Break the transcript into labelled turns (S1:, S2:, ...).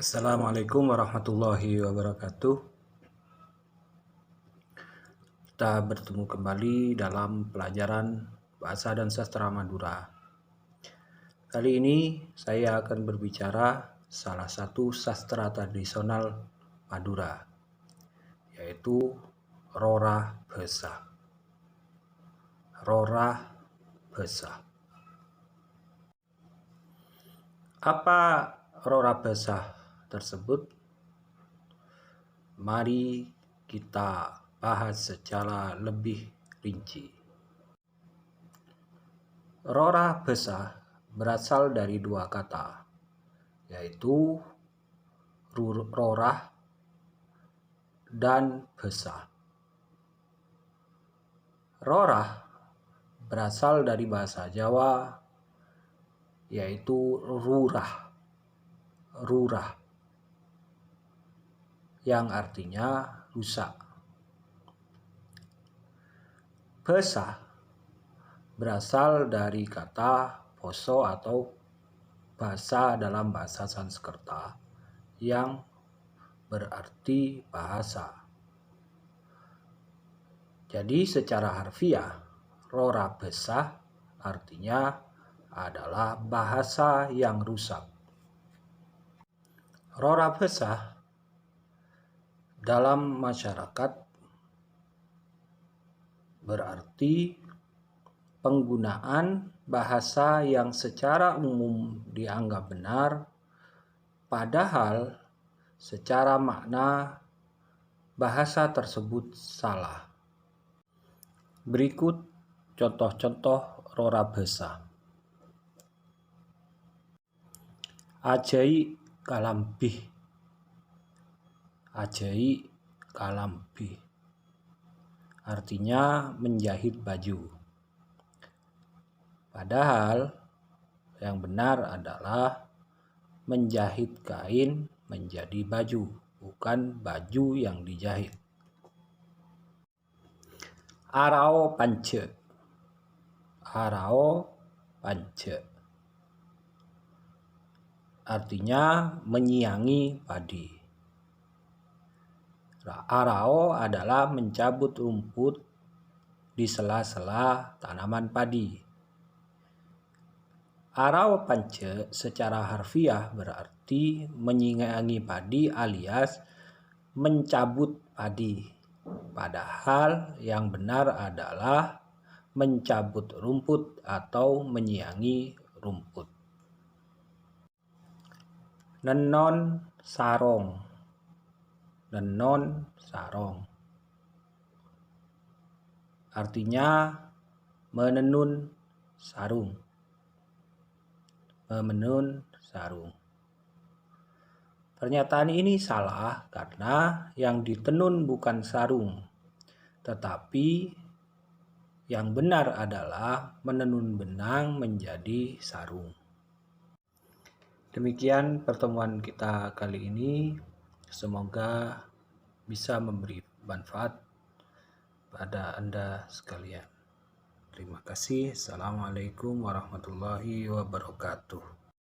S1: Assalamualaikum warahmatullahi wabarakatuh. Kita bertemu kembali dalam pelajaran Bahasa dan Sastra Madura. Kali ini saya akan berbicara salah satu sastra tradisional Madura, yaitu Rorah Besa. Rorah Besa. Apa Rorah Besa tersebut? Mari kita bahas secara lebih rinci. Rorah Besa berasal dari dua kata, yaitu rorah dan besa. Rorah berasal dari bahasa Jawa, yaitu rurah, yang artinya rusak. Besa berasal dari kata poso atau basa dalam bahasa Sanskerta yang berarti bahasa. Jadi secara harfiah, Rorah Besa artinya adalah bahasa yang rusak. Rorah Besa dalam masyarakat berarti penggunaan bahasa yang secara umum dianggap benar, padahal secara makna bahasa tersebut salah. Berikut contoh-contoh Rorah Besa. Ajai kalambih. Ajai kalambih artinya menjahit baju. Padahal yang benar adalah menjahit kain menjadi baju, bukan baju yang dijahit. Arao pance. Arao pance artinya menyiangi padi. Arao adalah mencabut rumput di sela-sela tanaman padi. Arao pance secara harfiah berarti menyiangi padi alias mencabut padi. Padahal yang benar adalah mencabut rumput atau menyiangi rumput. Nenon sarong. Nenon sarong artinya menenun sarung. Menenun sarung. Pernyataan ini salah karena yang ditenun bukan sarung, tetapi yang benar adalah menenun benang menjadi sarung. Demikian pertemuan kita kali ini. Semoga bisa memberi manfaat pada Anda sekalian. Terima kasih. Assalamualaikum warahmatullahi wabarakatuh.